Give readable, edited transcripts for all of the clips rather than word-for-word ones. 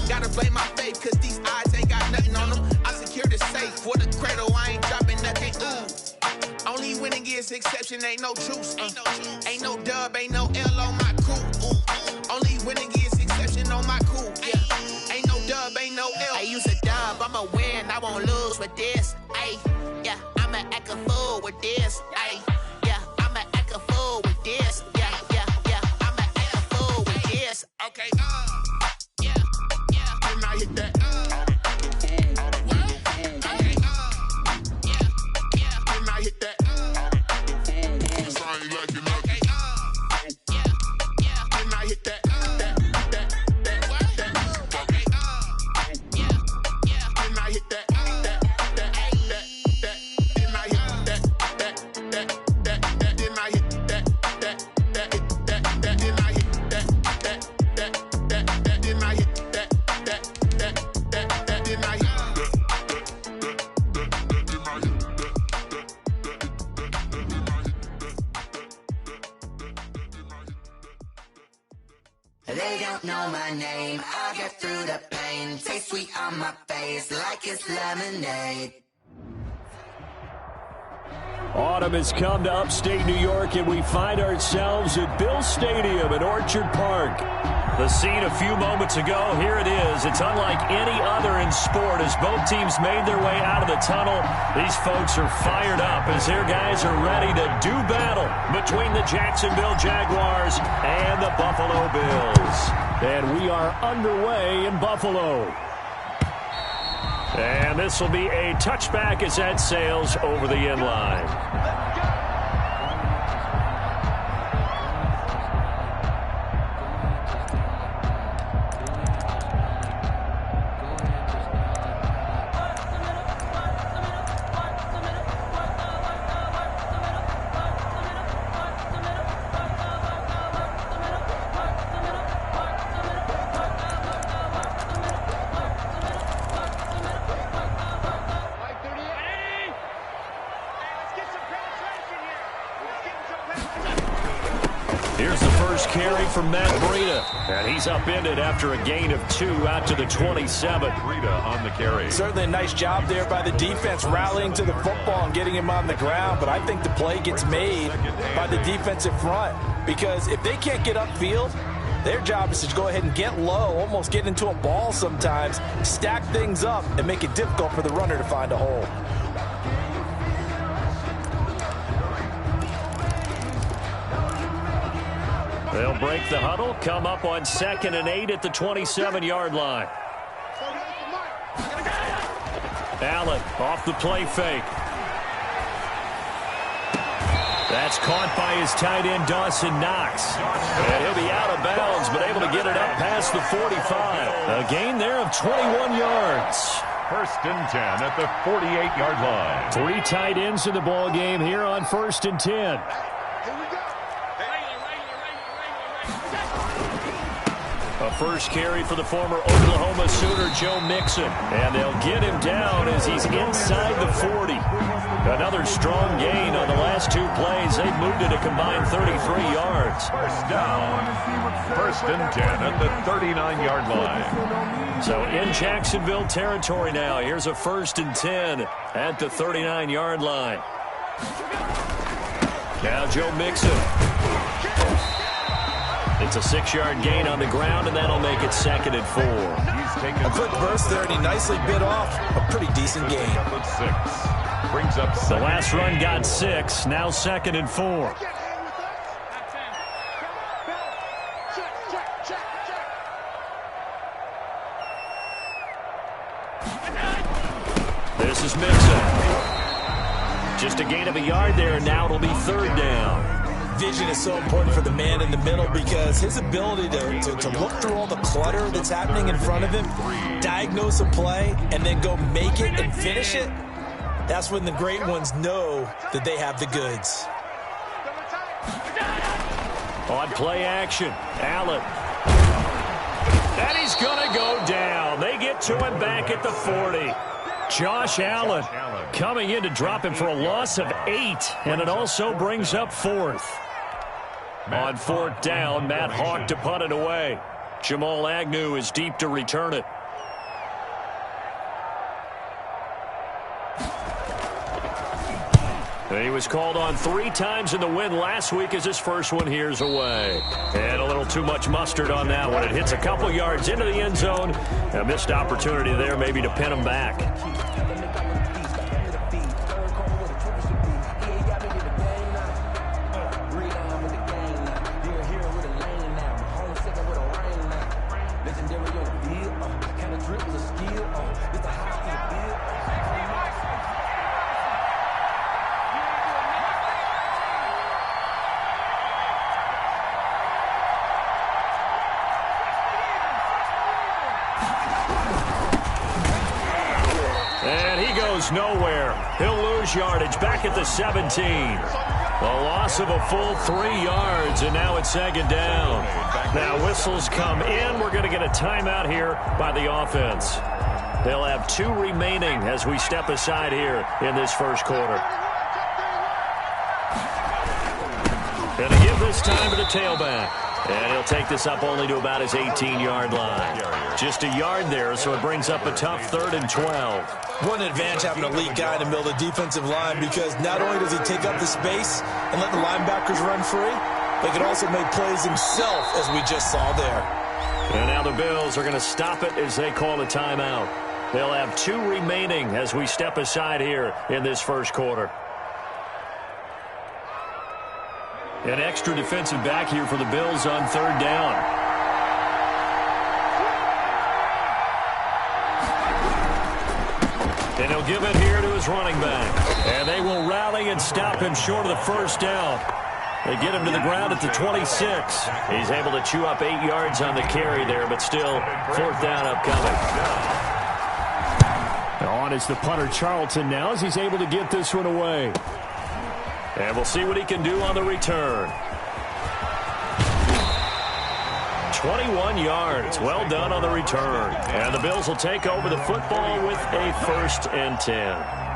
Gotta blame my faith, cause these eyes ain't got nothing on them. I secure the safe for the cradle, I ain't dropping nothing. Only winning is exception, ain't no truce. Ain't no dub, ain't no L on my crew. Only winning is exception on my crew. Yeah. Ain't no dub, ain't no L. I use a dub, I'ma win, I won't lose with this. Ay, yeah, I'ma act a fool with this. Ay, yeah, I'ma act a fool with this. Yeah, yeah, yeah, I'ma act a fool with this. Okay, yeah, yeah. Can I hit that? They don't know my name, I'll get through the pain. Taste sweet on my face like it's lemonade. Autumn has come to upstate New York, and we find ourselves at Bill Stadium in Orchard Park. The scene a few moments ago, here it is. It's unlike any other in sport as both teams made their way out of the tunnel. These folks are fired up as their guys are ready to do battle between the Jacksonville Jaguars and the Buffalo Bills. And we are underway in Buffalo. And this will be a touchback as that sails over the end line. Here's the first carry from Matt Breida. And he's upended after a gain of 2 out to the 27. Breida on the carry. Certainly a nice job there by the defense rallying to the football and getting him on the ground. But I think the play gets made by the defensive front. Because if they can't get upfield, their job is to go ahead and get low, almost get into a ball sometimes, stack things up, and make it difficult for the runner to find a hole. They'll break the huddle, come up on 2nd and 8 at the 27-yard line. Allen off the play fake. That's caught by his tight end, Dawson Knox. And he'll be out of bounds, but able to get it up past the 45. A gain there of 21 yards. 1st and 10 at the 48-yard line. 3 tight ends in the ball game here on 1st and 10. A first carry for the former Oklahoma Sooner, Joe Mixon. And they'll get him down as he's inside the 40. Another strong gain on the last 2 plays. They've moved it a combined 33 yards. First down. 1st and 10 at the 39-yard line. So in Jacksonville territory now. Here's a 1st and 10 at the 39-yard line. Now Joe Mixon. It's a 6-yard gain on the ground, and that'll make it 2nd and 4. A quick burst there, and he nicely bit off a pretty decent gain. Brings up the last run got 6, now 2nd and 4. This is Mixon. Just a gain of a yard there, and now it'll be 3rd down. Vision is so important for the man in the middle because his ability to look through all the clutter that's happening in front of him, diagnose a play, and then go make it and finish it, that's when the great ones know that they have the goods. On play action, Allen. And he's going to go down. They get to him back at the 40. Josh Allen coming in to drop him for a loss of 8, and it also brings up 4th. On 4th down, Matt Hawk to punt it away. Jamal Agnew is deep to return it. He was called on 3 times in the win last week as his first one here's away. And a little too much mustard on that one. It hits a couple yards into the end zone. A missed opportunity there maybe to pin him back. Nowhere. He'll lose yardage back at the 17. A loss of a full 3 yards, and now it's second down. Now whistles come in. We're going to get a timeout here by the offense. They'll have 2 remaining as we step aside here in this first quarter. Going to give this time to the tailback. And he'll take this up only to about his 18-yard line. Just a yard there, so it brings up a tough 3rd and 12. What an advantage having an elite guy in the middle of the defensive line, because not only does he take up the space and let the linebackers run free, but he can also make plays himself, as we just saw there. And now the Bills are going to stop it as they call a timeout. They'll have 2 remaining as we step aside here in this first quarter. An extra defensive back here for the Bills on 3rd down. And he'll give it here to his running back. And they will rally and stop him short of the first down. They get him to the ground at the 26. He's able to chew up 8 yards on the carry there, but still 4th down upcoming. On is the punter Charlton now as he's able to get this one away. And we'll see what he can do on the return. 21 yards. Well done on the return. And the Bills will take over the football with a 1st and 10.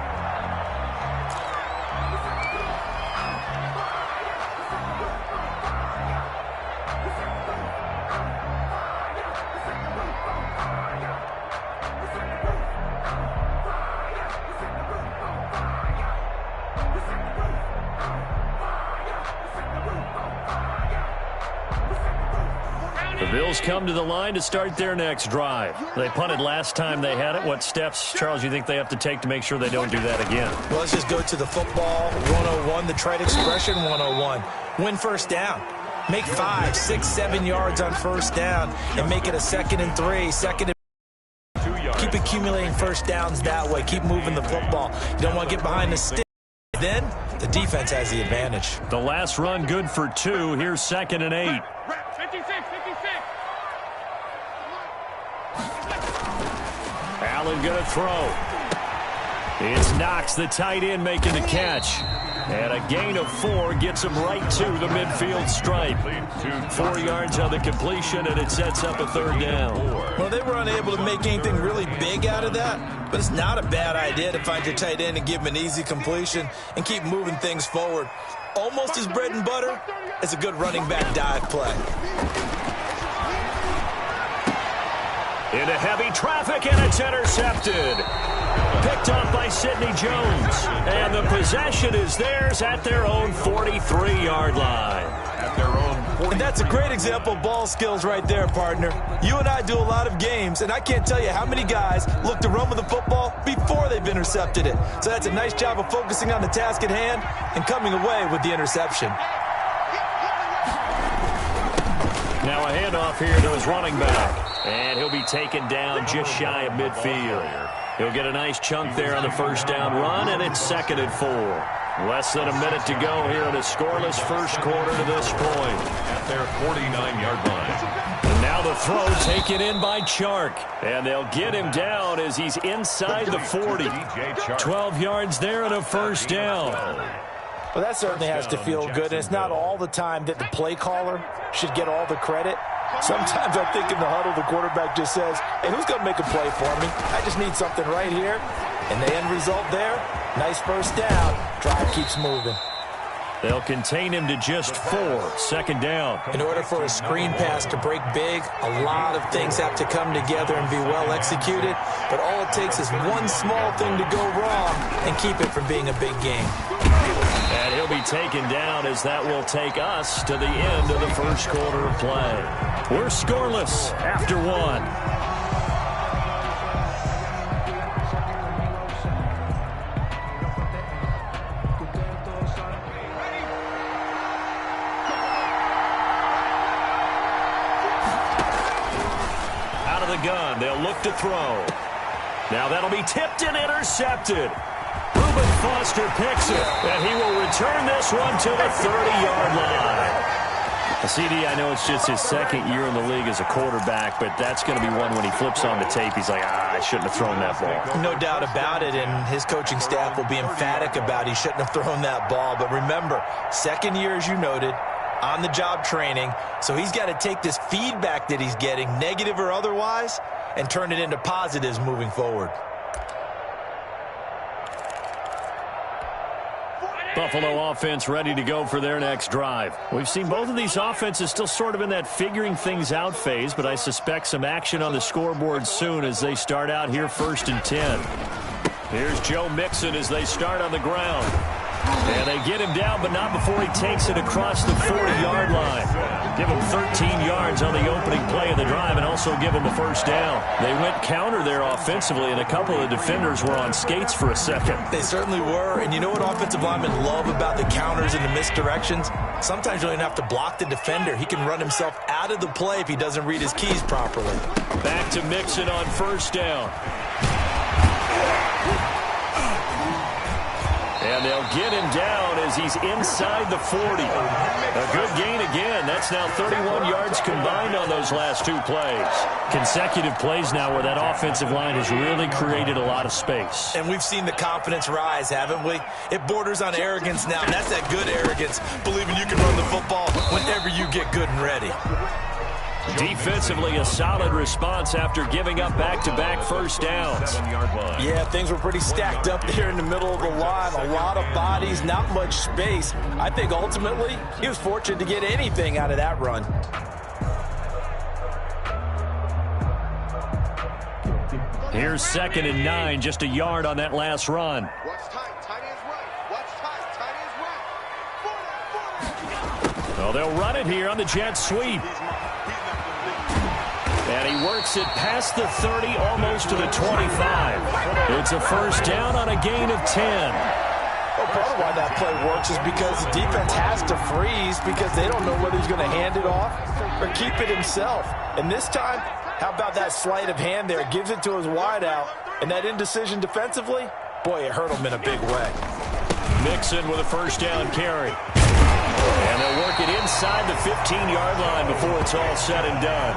Bills come to the line to start their next drive. They punted last time they had it. What steps, Charles, you think they have to take to make sure they don't do that again? Well, let's just go to the football 101, the trade expression 101. Win first down. Make 5, 6, 7 yards on first down and make it a 2nd and 3, 2nd and 2 yards. Keep accumulating first downs that way. Keep moving the football. You don't want to get behind the stick. Then the defense has the advantage. The last run good for 2. Here's 2nd and 8. Allen going to throw. It's Knox, the tight end, making the catch. And a gain of 4 gets him right to the midfield stripe. 4 yards on the completion, and it sets up a 3rd down. Well, they were unable to make anything really big out of that, but it's not a bad idea to find your tight end and give him an easy completion and keep moving things forward. Almost as bread and butter as a good running back dive play. Into heavy traffic, and it's intercepted. Picked up by Sidney Jones. And the possession is theirs at their own 43-yard line. At their own And that's a great example of ball skills right there, partner. You and I do a lot of games, and I can't tell you how many guys look to run with the football before they've intercepted it. So that's a nice job of focusing on the task at hand and coming away with the interception. Now a handoff here to his running back. And he'll be taken down just shy of midfield. He'll get a nice chunk there on the first down run, and it's 2nd and 4. Less than a minute to go here in a scoreless first quarter to this point. At their 49-yard line. And now the throw taken in by Chark. And they'll get him down as he's inside the 40. 12 yards there and a first down. Well, that certainly has to feel good, and it's not all the time that the play caller should get all the credit. Sometimes I think in the huddle, the quarterback just says, hey, who's going to make a play for me? I just need something right here. And the end result there, nice first down. Drive keeps moving. They'll contain him to just 4. Second down. In order for a screen pass to break big, a lot of things have to come together and be well executed. But all it takes is one small thing to go wrong and keep it from being a big game. And he'll be taken down as that will take us to the end of the first quarter of play. We're scoreless after 1. Gun. They'll look to throw. Now that'll be tipped and intercepted. Reuben Foster picks it, and he will return this one to the 30-yard line. CD, I know it's just his second year in the league as a quarterback, but that's going to be one when he flips on the tape, he's like, I shouldn't have thrown that ball. No doubt about it, and his coaching staff will be emphatic about he shouldn't have thrown that ball. But remember, second year, as you noted, on-the-job training, so he's got to take this feedback that he's getting, negative or otherwise, and turn it into positives moving forward. Buffalo offense ready to go for their next drive. We've seen both of these offenses still sort of in that figuring things out phase, but I suspect some action on the scoreboard soon as they start out here 1st and 10. Here's Joe Mixon as they start on the ground. And they get him down, but not before he takes it across the 40-yard line. Give him 13 yards on the opening play of the drive and also give him a first down. They went counter there offensively, and a couple of defenders were on skates for a second. They certainly were, and you know what offensive linemen love about the counters and the misdirections? Sometimes you don't even have to block the defender. He can run himself out of the play if he doesn't read his keys properly. Back to Mixon on first down. And they'll get him down as he's inside the 40. A good gain again. That's now 31 yards combined on those last 2 plays. Consecutive plays now where that offensive line has really created a lot of space. And we've seen the confidence rise, haven't we? It borders on arrogance now, and that's that good arrogance, believing you can run the football whenever you get good and ready. Defensively, a solid response after giving up back-to-back first downs. Yeah, things were pretty stacked up there in the middle of the line. A lot of bodies, not much space. I think ultimately he was fortunate to get anything out of that run. Here's 2nd and 9, just a yard on that last run. Well, they'll run it here on the jet sweep. And he works it past the 30, almost to the 25. It's a first down on a gain of 10. Well, part of why that play works is because the defense has to freeze because they don't know whether he's going to hand it off or keep it himself. And this time, how about that sleight of hand there? Gives it to his wideout. And that indecision defensively, boy, it hurt him in a big way. Mixon with a first down carry. And they'll work it inside the 15-yard line before it's all said and done.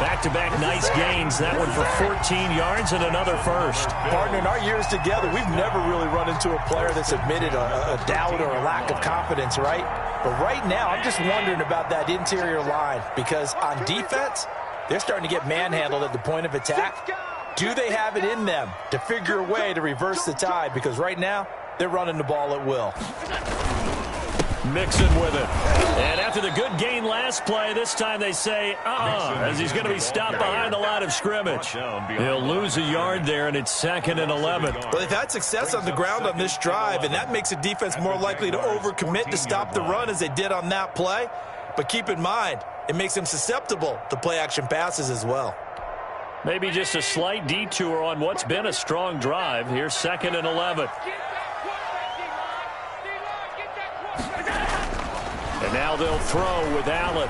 Back-to-back nice gains. That one for 14 yards and another first. Partner, in our years together, we've never really run into a player that's admitted a doubt or a lack of confidence, right? But right now, I'm just wondering about that interior line because on defense, they're starting to get manhandled at the point of attack. Do they have it in them to figure a way to reverse the tide? Because right now, they're running the ball at will. Mixon with it. And after the good gain last play, this time they say, as he's going to be stopped behind the line of scrimmage. He'll lose a yard there, and it's 2nd and 11. Well, they've had success on the ground on this drive, and that makes a defense more likely to overcommit to stop the run as they did on that play. But keep in mind, it makes them susceptible to play-action passes as well. Maybe just a slight detour on what's been a strong drive. Here's 2nd and 11. And now they'll throw with Allen.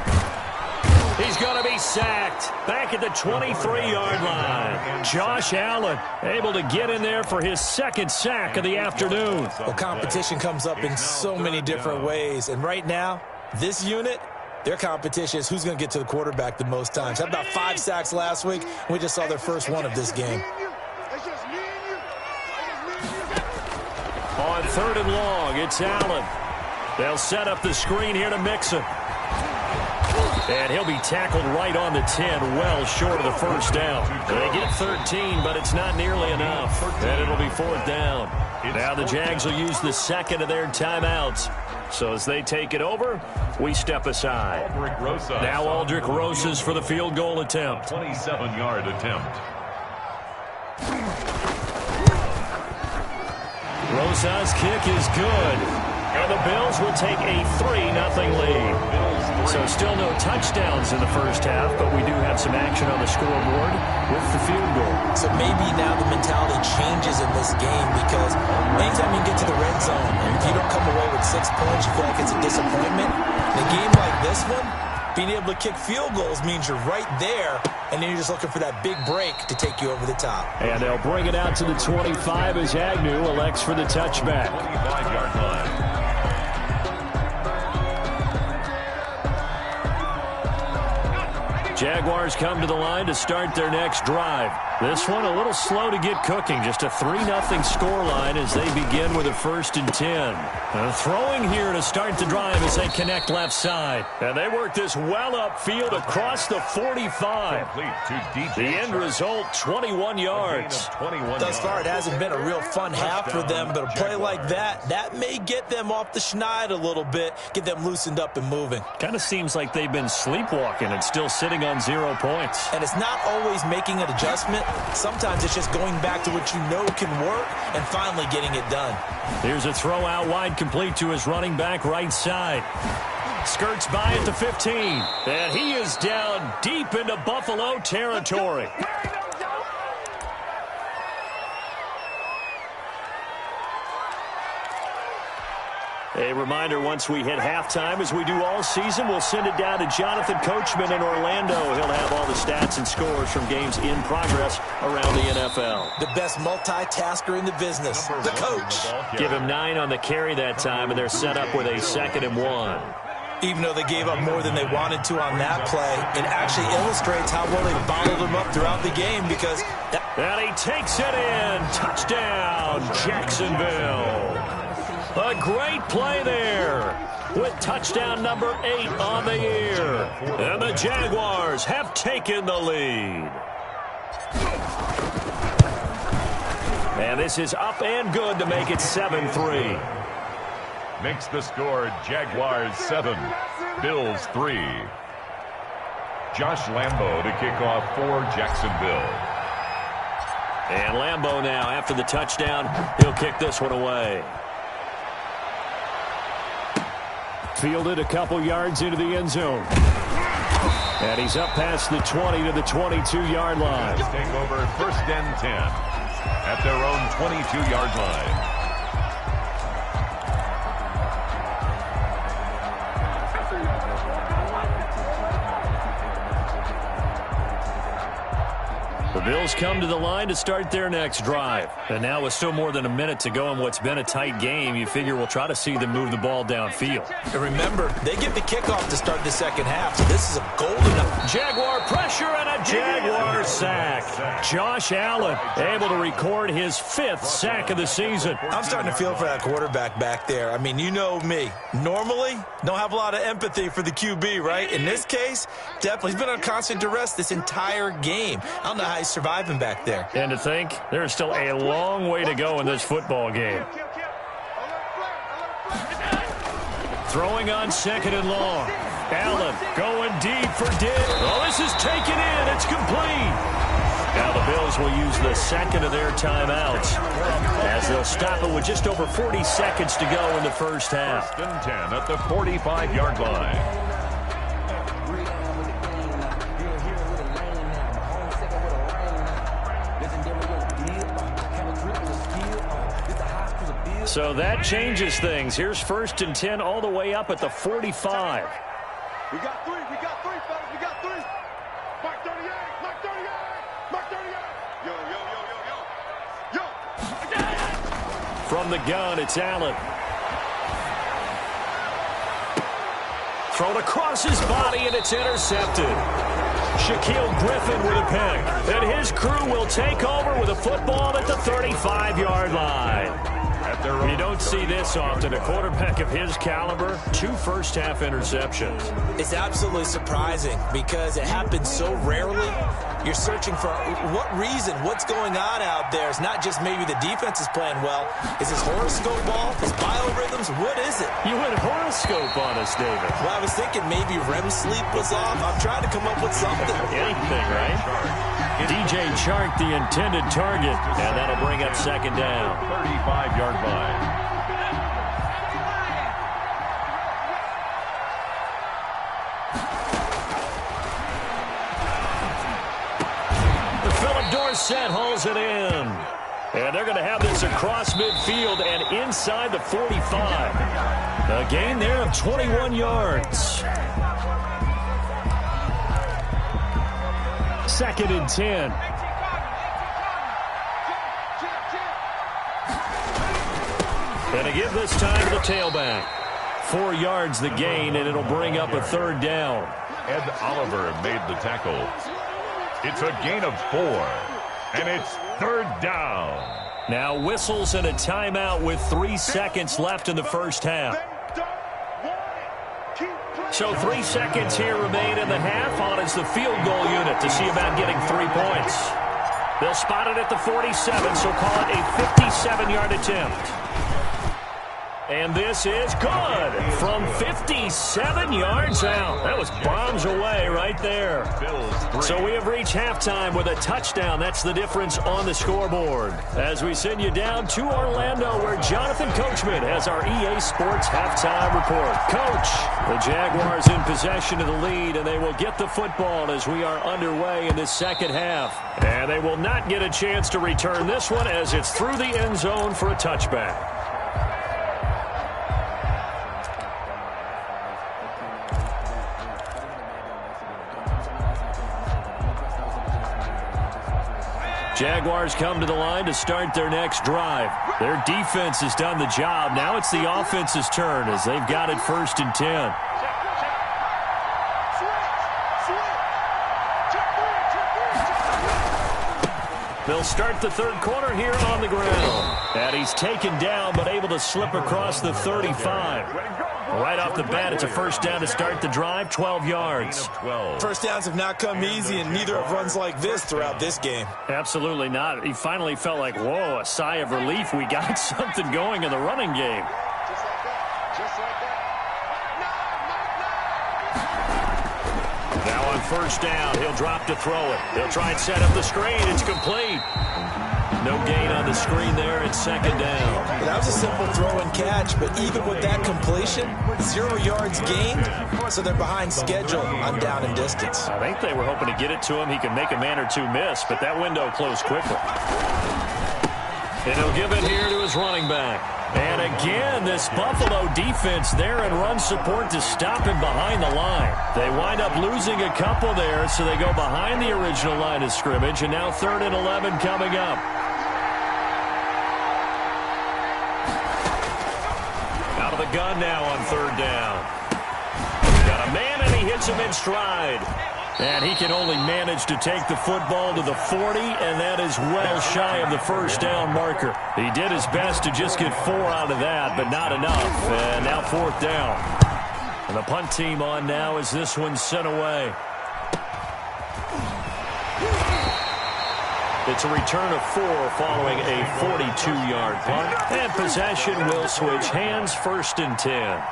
He's going to be sacked back at the 23-yard line. Josh Allen able to get in there for his 2nd sack of the afternoon. Well, competition comes up in so many different ways. And right now, this unit, their competition is who's going to get to the quarterback the most times. How about 5 sacks last week? We just saw their first one of this game. On 3rd and long, it's Allen. They'll set up the screen here to Mixon. And he'll be tackled right on the 10, well short of the first down. They get 13, but it's not nearly enough. And it'll be 4th down. Now the Jags will use the second of their timeouts. So as they take it over, we step aside. Now Aldrick Rosas for the field goal attempt. 27-yard attempt. Rosas' kick is good. And the Bills will take a 3-0 lead. So still no touchdowns in the first half, but we do have some action on the scoreboard with the field goal. So maybe now the mentality changes in this game because anytime you get to the red zone, and if you don't come away with 6 points, you feel like it's a disappointment. In a game like this one, being able to kick field goals means you're right there, and then you're just looking for that big break to take you over the top. And they'll bring it out to the 25 as Agnew elects for the touchback. 25-yard line. Jaguars come to the line to start their next drive. This one a little slow to get cooking. Just a 3-0 scoreline as they begin with a 1st and 10. Throwing here to start the drive as they connect left side. And they work this well upfield across the 45. The end result, 21 yards. Thus far, it hasn't been a real fun half for them, but a play like that may get them off the schneid a little bit, get them loosened up and moving. Kind of seems like they've been sleepwalking and still sitting on 0 points. And it's not always making an adjustment. Sometimes it's just going back to what you know can work and finally getting it done. Here's a throw out wide complete to his running back right side. Skirts by at the 15. And he is down deep into Buffalo territory. A reminder, once we hit halftime, as we do all season, we'll send it down to Jonathan Coachman in Orlando. He'll have all the stats and scores from games in progress around the NFL. The best multitasker in the business, the coach. Give him 9 on the carry that time, and they're set up with a 2nd and 1. Even though they gave up more than they wanted to on that play, it actually illustrates how well they bottled them up throughout the game because... And he takes it in. Touchdown, Jacksonville. A great play there with touchdown number 8 on the year. And the Jaguars have taken the lead. And this is up and good to make it 7-3. Makes the score Jaguars 7, Bills 3. Josh Lambo to kick off for Jacksonville. And Lambo now, after the touchdown, he'll kick this one away. Fielded a couple yards into the end zone. And he's up past the 20 to the 22-yard line. Let's take over 1st and 10 at their own 22-yard line. The Bills come to the line to start their next drive. And now with still more than a minute to go in what's been a tight game, you figure we'll try to see them move the ball downfield. And remember, they get the kickoff to start the second half, so this is a golden... Jaguar pressure and a Jaguar sack. Josh Allen able to record his 5th sack of the season. I'm starting to feel for that quarterback back there. I mean, you know me. Normally, don't have a lot of empathy for the QB, right? In this case, definitely. He's been on constant duress this entire game. I don't know how he's surviving back there. And to think, there's still a long way to go in this football game. Throwing on 2nd and long. Allen going deep for Diggs. Oh, this is taken in. It's complete. Now the Bills will use the 2nd of their timeouts as they'll stop it with just over 40 seconds to go in the first half. 1st and 10 at the 45-yard line. So that changes things. Here's 1st and 10 all the way up at the 45. We got 3, fellas, we got 3. Mark 38, Mark 38, Mark 38. Yo. From the gun, it's Allen. Thrown across his body, and it's intercepted. Shaquille Griffin with a pick. And his crew will take over with a football at the 35-yard line. You don't see this often. A quarterback of his caliber, 2 first-half interceptions. It's absolutely surprising because it happens so rarely. You're searching for what reason, what's going on out there. It's not just maybe the defense is playing well. Is his horoscope off? His biorhythms? What is it? You went horoscope on us, David. Well, I was thinking maybe REM sleep was off. I'm trying to come up with something. Anything, right? DJ Chark, the intended target, and that'll bring up second down. 35-yard line. Dorsett hauls it in. And they're going to have this across midfield and inside the 45. A gain there of 21 yards. 2nd and 10. And to give this time to the tailback. 4 yards the gain, and it'll bring up a 3rd down. Ed Oliver made the tackle. It's a gain of 4. And it's 3rd down. Now whistles and a timeout with 3 seconds left in the first half. So 3 seconds here remain in the half. On is the field goal unit to see about getting 3 points. They'll spot it at the 47, so call it a 57-yard attempt. And this is good from 57 yards out. That was bombs away right there. So we have reached halftime with a touchdown. That's the difference on the scoreboard. As we send you down to Orlando, where Jonathan Coachman has our EA Sports halftime report. Coach, the Jaguars in possession of the lead, and they will get the football as we are underway in this second half. And they will not get a chance to return this one as it's through the end zone for a touchback. Jaguars come to the line to start their next drive. Their defense has done the job. Now it's the offense's turn as they've got it 1st and 10. They'll start the 3rd quarter here on the ground. And he's taken down but able to slip across the 35. Right off the bat, it's a 1st down to start the drive, 12 yards. First downs have not come easy, and neither have runs like this throughout this game. Absolutely not. He finally felt like, whoa, a sigh of relief. We got something going in the running game. Just like that. Just like that. Now on 1st down, he'll drop to throw it. He'll try and set up the screen. It's complete. No gain on the screen there. It's 2nd down. That was a simple throw and catch, but even with that completion, 0 yards gained, so they're behind schedule on down and distance. I think they were hoping to get it to him. He could make a man or two miss, but that window closed quickly. And he'll give it here to his running back. And again, this Buffalo defense there in run support to stop him behind the line. They wind up losing a couple there, so they go behind the original line of scrimmage, and now 3rd and 11 coming up. Out of the gun now on 3rd down. Got a man, and he hits him in stride. And he can only manage to take the football to the 40, and that is well shy of the 1st down marker. He did his best to just get 4 out of that, but not enough. And now 4th down. And the punt team on now as this one's sent away. It's a return of 4 following a 42-yard punt. And possession will switch hands, 1st and 10.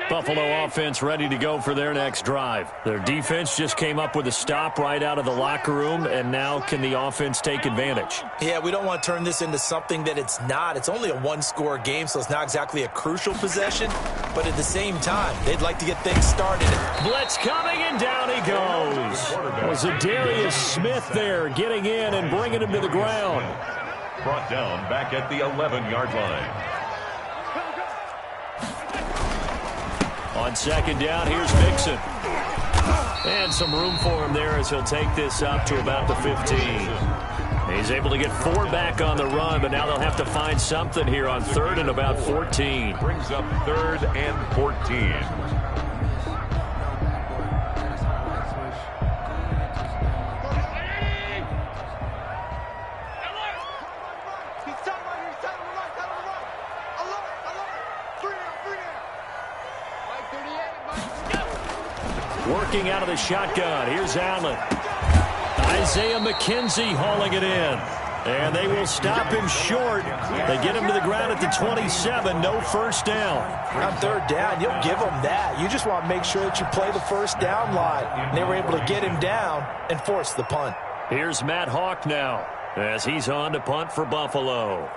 Buffalo offense ready to go for their next drive. Their defense just came up with a stop right out of the locker room, and now can the offense take advantage? Yeah, we don't want to turn this into something that it's not. It's only a 1-score game, so it's not exactly a crucial possession. But at the same time, they'd like to get things started. Blitz coming, and down he goes. Was it Darius Smith there getting in and bringing him to the ground? Brought down back at the 11-yard line. On On second down, here's Mixon. And some room for him there as he'll take this up to about the 15. He's able to get 4 back on the run, but now they'll have to find something here on 3rd and about 14. Brings up 3rd and 14. Working out of the shotgun. Here's Allen. Isaiah McKenzie hauling it in. And they will stop him short. They get him to the ground at the 27. No first down. On 3rd down, you'll give them that. You just want to make sure that you play the first down line. And they were able to get him down and force the punt. Here's Matt Hawk now as he's on to punt for Buffalo.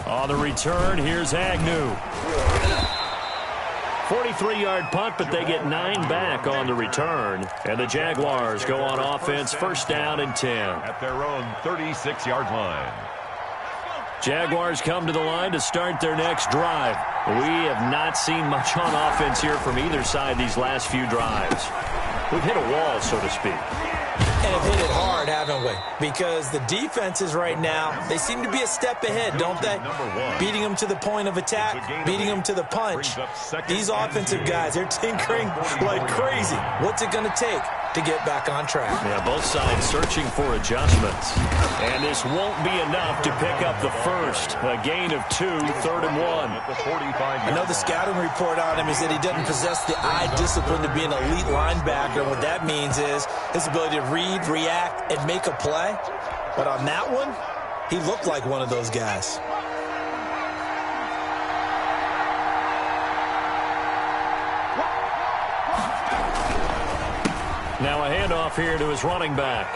On the return, here's Agnew. 43-yard punt, but they get 9 back on the return. And the Jaguars go on offense, first down and 10. At their own 36-yard line. Jaguars come to the line to start their next drive. We have not seen much on offense here from either side these last few drives. We've hit a wall, so to speak. And have hit it hard, haven't we? Because the defenses right now, they seem to be a step ahead, don't they? Beating them to the point of attack, beating them to the punch. These offensive guys, they're tinkering like crazy. What's it going to take to get back on track? Yeah, both sides searching for adjustments. And this won't be enough to pick up the first. A gain of 2, 3rd and 1. I know the scouting report on him is that he doesn't possess the eye discipline to be an elite linebacker. What that means is his ability to read, react, and make a play. But on that one, he looked like one of those guys. Now a handoff here to his running back.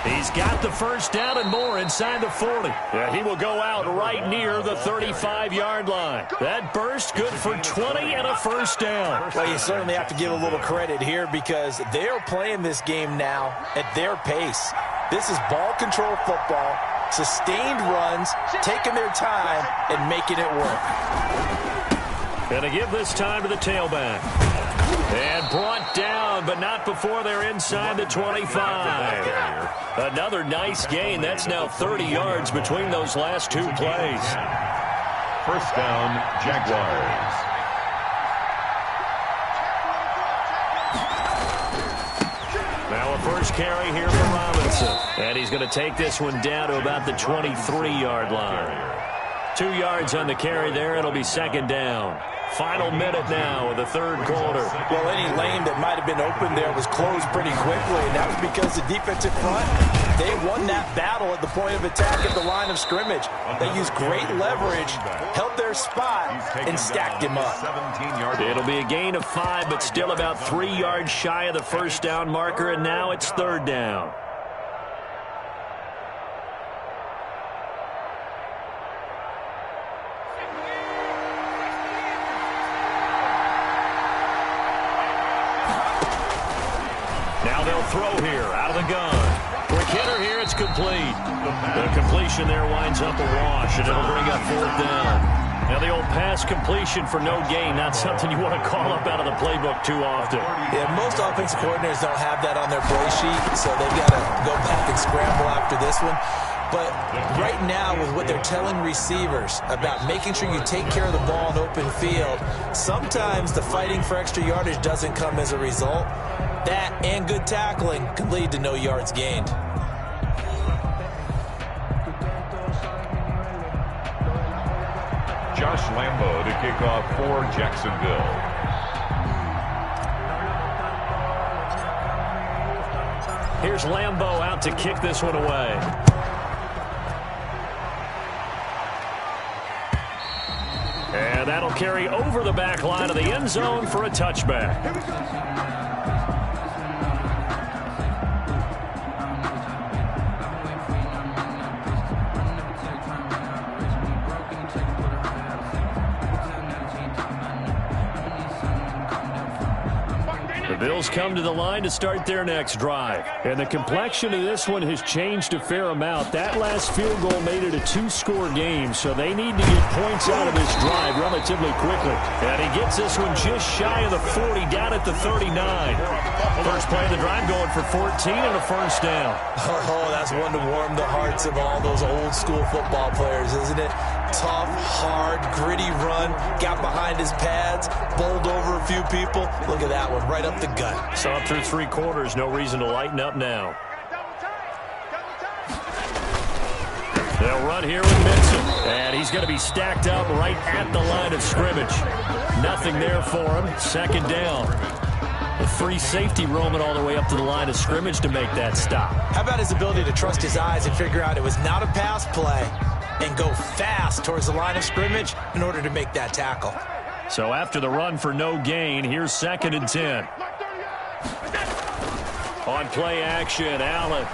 He's got the first down and more inside the 40. Yeah, he will go out right near the 35-yard line. That burst good for 20 and a first down. Well, you certainly have to give a little credit here because they're playing this game now at their pace. This is ball control football, sustained runs, taking their time, and making it work. Gonna give this time to the tailback. And brought down, but not before they're inside the 25. Another nice gain. That's now 30 yards between those last 2 plays. First down, Jaguars. Now a first carry here for Robinson. And he's going to take this one down to about the 23-yard line. 2 yards on the carry there. It'll be second down. Final minute now of the 3rd quarter. Well, any lane that might have been open there was closed pretty quickly, and that was because the defensive front, they won that battle at the point of attack at the line of scrimmage. They used great leverage, held their spot, and stacked him up. It'll be a gain of 5, but still about 3 yards shy of the first down marker, and now it's 3rd down. Throw here out of the gun. Quick hitter here. It's complete. The completion there winds up a wash, and it'll bring up 4th down. Now the old pass completion for no gain, not something you want to call up out of the playbook too often. Yeah, most offensive coordinators don't have that on their play sheet, so they've got to go back and scramble after this one. But right now, with what they're telling receivers about making sure you take care of the ball in open field, sometimes the fighting for extra yardage doesn't come as a result. That and good tackling can lead to no yards gained. Josh Lambo to kick off for Jacksonville. Here's Lambo out to kick this one away. And that'll carry over the back line of the end zone for a touchback. The Bills come to the line to start their next drive. And the complexion of this one has changed a fair amount. That last field goal made it a 2-score game, so they need to get points out of this drive relatively quickly. And he gets this one just shy of the 40, down at the 39. First play of the drive going for 14 and a first down. Oh, that's one to warm the hearts of all those old-school football players, isn't it? Tough, hard, gritty run, got behind his pads, bowled over a few people. Look at that one, right up the gut. So up through 3 quarters, no reason to lighten up now. They'll run here with Mixon, and he's going to be stacked up right at the line of scrimmage. Nothing there for him. Second down. A free safety roaming all the way up to the line of scrimmage to make that stop. How about his ability to trust his eyes and figure out it was not a pass play and go fast towards the line of scrimmage in order to make that tackle. So after the run for no gain, here's 2nd and 10. On play action, Allen.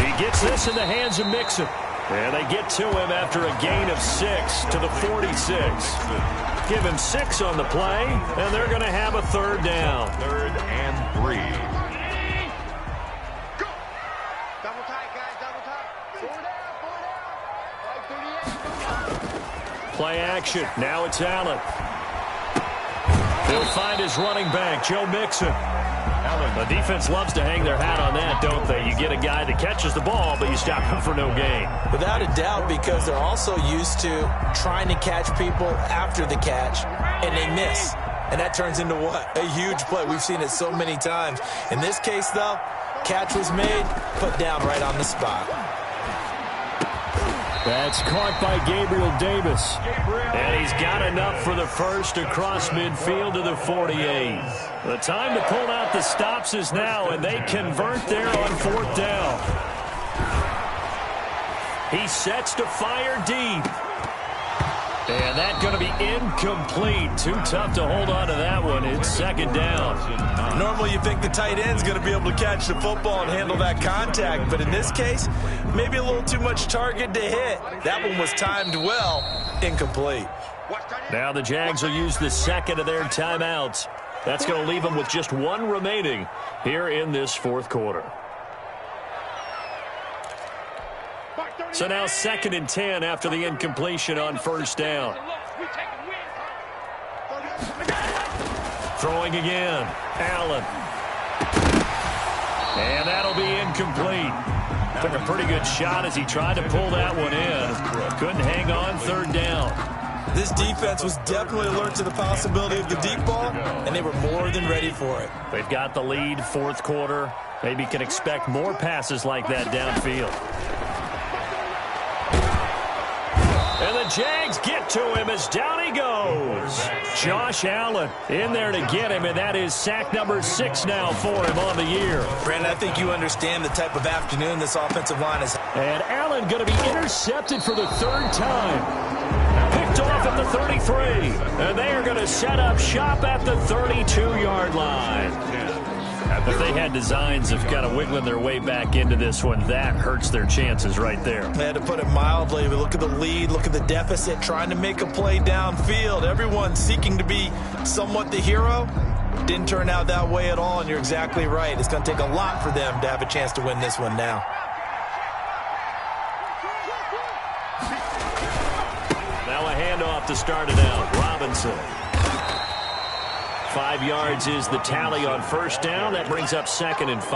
He gets this in the hands of Mixon. And they get to him after a gain of 6 to the 46. Give him 6 on the play, and they're going to have a third down. 3rd and 3. Go. Double tight, guys, double tight. 4 down, 4 down. Play action. Now it's Allen. He'll find his running back, Joe Mixon. The defense loves to hang their hat on that, don't they? You get a guy that catches the ball, but you stop him for no gain. Without a doubt, because they're also used to trying to catch people after the catch, and they miss. And that turns into what? A huge play. We've seen it so many times. In this case, though, catch was made, put down right on the spot. That's caught by Gabriel Davis. And he's got enough for the first across midfield to the 48. The time to pull out the stops is now, and they convert there on 4th down. He sets to fire deep. And that's going to be incomplete. Too tough to hold on to that one. It's 2nd down. Normally you think the tight end's going to be able to catch the football and handle that contact, but in this case, maybe a little too much target to hit. That one was timed well. Incomplete. Now the Jags will use the 2nd of their timeouts. That's going to leave them with just 1 remaining here in this 4th quarter. So now 2nd and 10 after the incompletion on 1st down. Throwing again. Allen. And that'll be incomplete. Took a pretty good shot as he tried to pull that one in. Couldn't hang on, 3rd down. This defense was definitely alert to the possibility of the deep ball, and they were more than ready for it. They've got the lead, 4th quarter. Maybe can expect more passes like that downfield. And the Jags get to him as down he goes. Josh Allen in there to get him, and that is sack number 6 now for him on the year. Brandon, I think you understand the type of afternoon this offensive line is. And Allen going to be intercepted for the 3rd time. Picked off at the 33. And they are going to set up shop at the 32-yard line. If they had designs of kind of wiggling their way back into this one, that hurts their chances right there. They had to put it mildly. We look at the lead, look at the deficit, trying to make a play downfield. Everyone seeking to be somewhat the hero. Didn't turn out that way at all, and you're exactly right. It's going to take a lot for them to have a chance to win this one now. Now a handoff to start it out. Robinson. 5 yards is the tally on 1st down. That brings up 2nd and 5.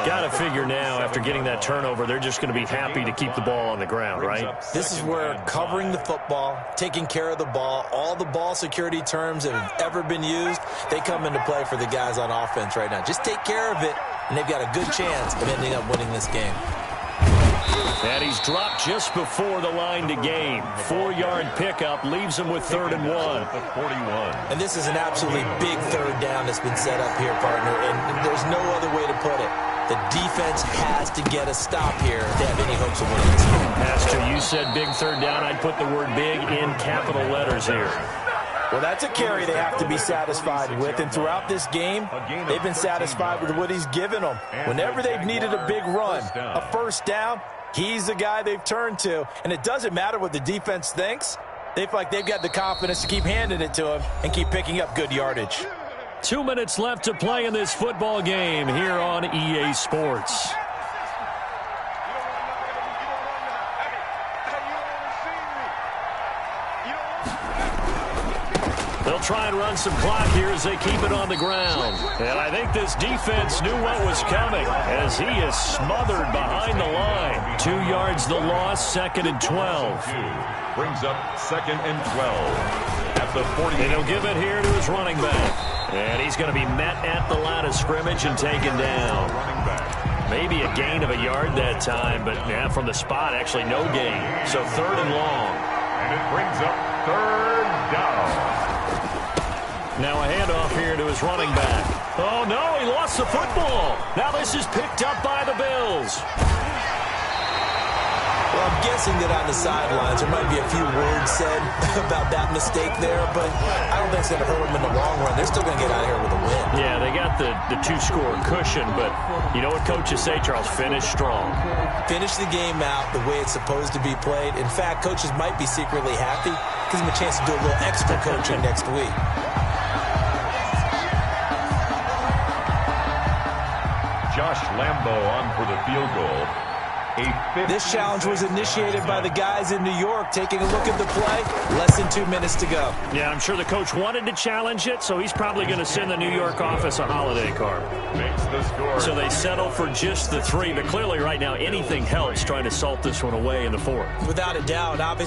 Got to figure now, after getting that turnover, they're just going to be happy to keep the ball on the ground, right? This is where covering the football, taking care of the ball, all the ball security terms that have ever been used, they come into play for the guys on offense right now. Just take care of it, and they've got a good chance of ending up winning this game. And he's dropped just before the line to gain. 4-yard pickup leaves him with 3rd and 1. 41. And this is an absolutely big 3rd down that's been set up here, partner, and there's no other way to put it. The defense has to get a stop here to have any hopes of winning this game. Pastor, you said big 3rd down. I'd put the word big in capital letters here. Well, that's a carry they have to be satisfied with, and throughout this game, they've been satisfied with what he's given them. Whenever they've needed a big run, a 1st down, he's the guy they've turned to, and it doesn't matter what the defense thinks. They feel like they've got the confidence to keep handing it to him and keep picking up good yardage. 2 minutes left to play in this football game here on EA Sports. They'll try and run some clock here as they keep it on the ground. And I think this defense knew what was coming as he is smothered behind the line. 2 yards the loss, 2nd and 12. Brings up 2nd and 12 at the 40. And he'll give it here to his running back. And he's going to be met at the line of scrimmage and taken down. Maybe a gain of a yard that time, but yeah, from the spot, actually no gain. So 3rd and long. And it brings up 3rd down. Now a handoff here to his running back. Oh, no, he lost the football. Now this is picked up by the Bills. Well, I'm guessing that on the sidelines there might be a few words said about that mistake there, but I don't think it's going to hurt them in the long run. They're still going to get out of here with a win. Yeah, they got the 2-score cushion, but you know what coaches say, Charles? Finish strong. Finish the game out the way it's supposed to be played. In fact, coaches might be secretly happy. Gives them a chance to do a little extra coaching next week. Josh Lambo on for the field goal. This challenge was initiated by the guys in New York. Taking a look at the play, less than 2 minutes to go. Yeah, I'm sure the coach wanted to challenge it, so he's probably going to send the New York office a holiday card. Makes the score. So they settle for just the 3, but clearly right now anything helps trying to salt this one away in the 4th. Without a doubt, obviously.